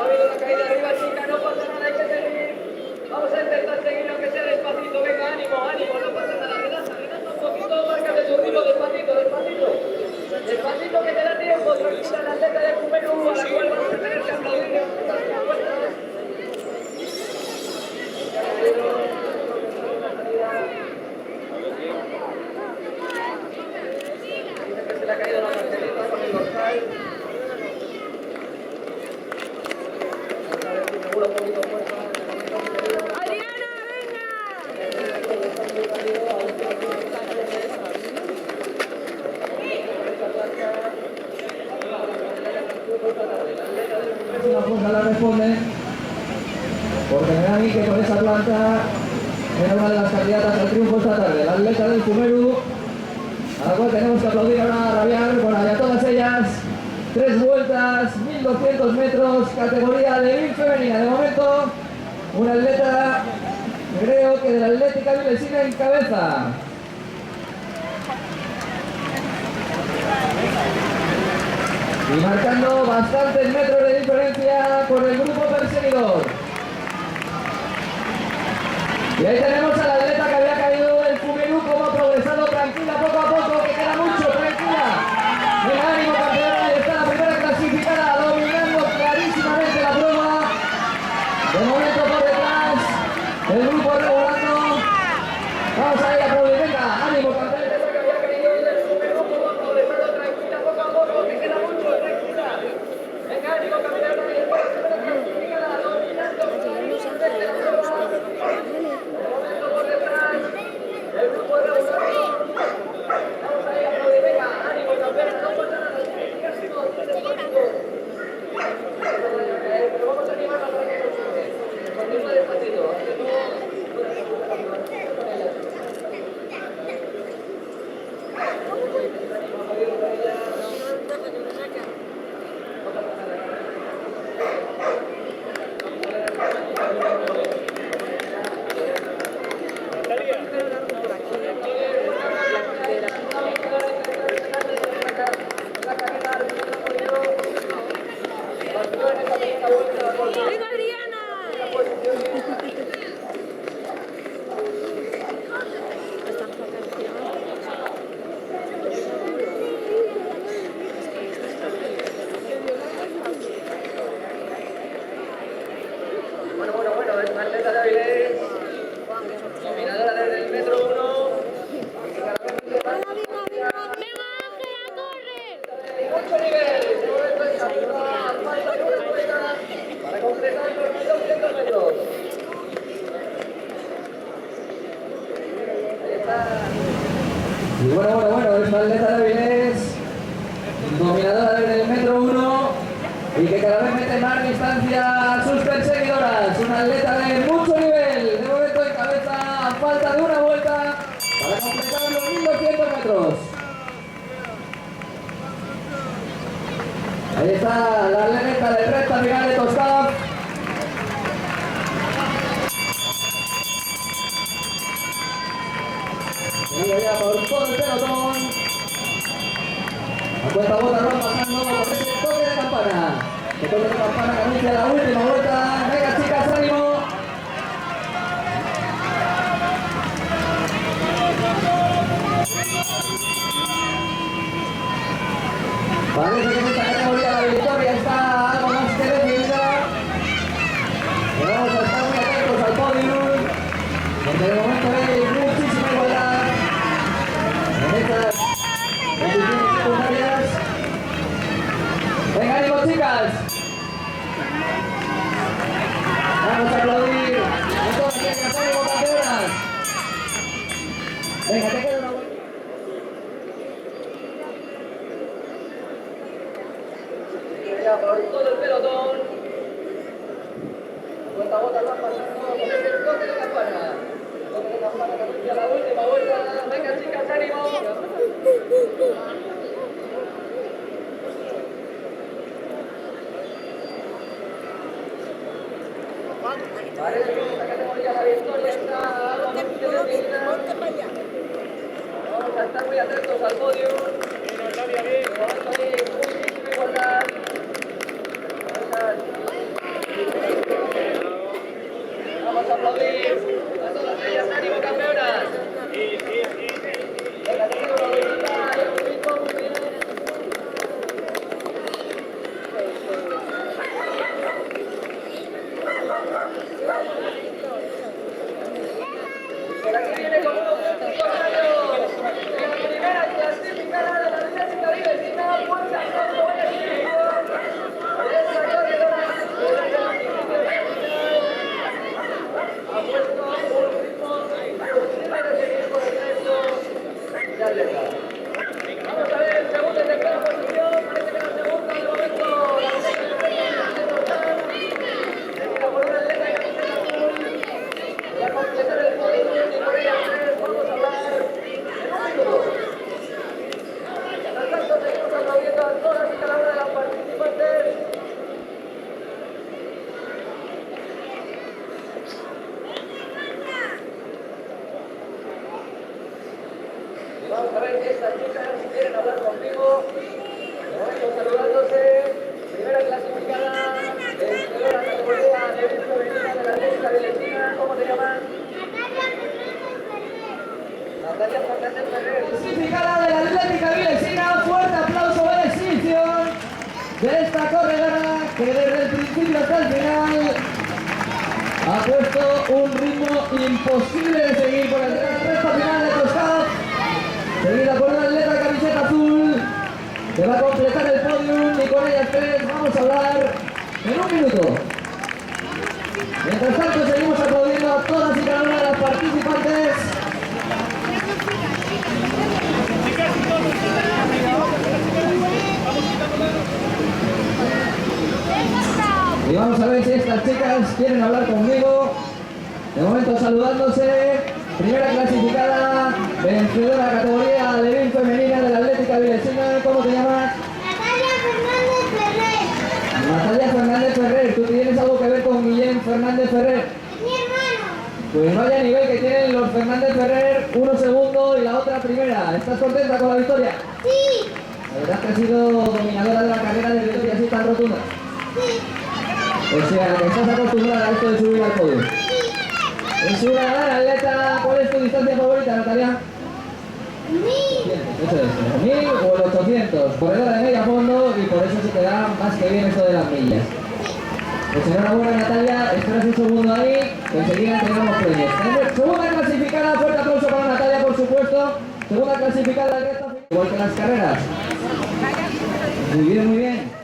ha habido una caída arriba, chica, no pasa nada, hay que seguir. Vamos a intentar seguir aunque sea despacito, venga, ánimo, ánimo, no pasa nada, relanza un poquito, márcate tu ritmo, despacito, despacito. Despacito que te da tiempo, tranquila la atleta de Cumenú, a la cual vamos a tener que aplaudir. Se le ha caído la cartelita con el dorsal. Un poquito fuerza. ¡Adriana, venga! La fuerza la responde, porque me da a mí que con esa planta era una de las candidatas al triunfo esta tarde, la atleta del Cumeru, a la cual tenemos que aplaudir ahora a rabiar. Bueno, y a todas ellas, 3 vueltas, 1200 metros, categoría de mil femenina. De momento, una atleta, creo que de la Atlética Vilesina en cabeza. Y marcando bastantes metros de diferencia con el grupo perseguidor. Y ahí tenemos a la atleta que había caído del Cumenú, como ha progresado, tranquila, poco a poco, que queda mucho, tranquila. Venga, ánimo, campeona, y está la primera clasificada, dominando clarísimamente la prueba. De momento por detrás, el grupo regulando. Vamos a ir a aplaudir, venga, ánimo, campeona. ¡Venga, Adriana! Bueno, es una atleta de Avilés, dominadora desde el metro 1. ¡Venga, Ángela, corre! Mucho nivel, de momento en captura, falta de una vuelta para completar los 1200 metros. Ahí está. Y bueno, es una atleta de Avilés, dominadora desde el metro 1 y que cada vez mete más distancia a sus perseguidoras. Una atleta de mucho nivel, de momento en cabeza, a falta de una vuelta para completar los 1200 metros. Ahí está la atleta de recta final de Toscaf. Seguido ya por todo el pelotón. A cuenta bota van pasando por ese toque de campana. El toque de campana que anuncia la última vuelta. Venga, chicas, ánimo. Parece que en esta categoría la victoria está algo más que decidida. Pero vamos a estar muy atentos al podium, porque de momento hay muchísima igualdad en estas posiciones secundarias. Venga, ánimo, chicas. Vamos a aplaudir a todas aquellas ánimo, campeonas. Venga, te queda una vuelta. Por todo el pelotón. Cuenta botas van pasando con ese toque de campana. Toque de campana que anuncia la última vuelta. Venga, chicas, ánimo. Parece que en esta categoría la victoria está algo más que decidida. Vamos a estar muy atentos al podio. De momento hay muchísima igualdad. de esta corredora que desde el principio hasta el final ha puesto un ritmo imposible de seguir por el de la recta final de Toscaf, seguida por una atleta de camiseta azul que va a completar el podium y con ellas tres vamos a hablar en un minuto. Mientras tanto seguimos aplaudiendo a todas y cada una de las participantes. Y vamos a ver si estas chicas quieren hablar conmigo. De momento saludándose. Primera clasificada, vencedora categoría alevín femenina de la Atlética Vilesina. ¿Cómo te llamas? Natalia Fernández Ferrer. ¿Tú tienes algo que ver con Guillén Fernández Ferrer? Mi hermano. Pues vaya nivel que tienen los Fernández Ferrer, uno segundo y la otra primera. ¿Estás contenta con la victoria? Sí. La verdad es que has sido dominadora de la carrera de victoria así tan rotunda. Sí. O sea, que estás acostumbrada a esto de subir al podio. Es una gran atleta. ¿Cuál es tu distancia favorita, Natalia? 1000. Eso es, 1000 o el 800. Corredora de media fondo y por eso se te da más que bien esto de las millas. Pues enhorabuena, Natalia. Esperas un segundo ahí, que enseguida tenemos premios. Segunda clasificada, fuerte aplauso para Natalia, por supuesto. Segunda clasificada del resto, igual que las carreras. Muy bien, muy bien.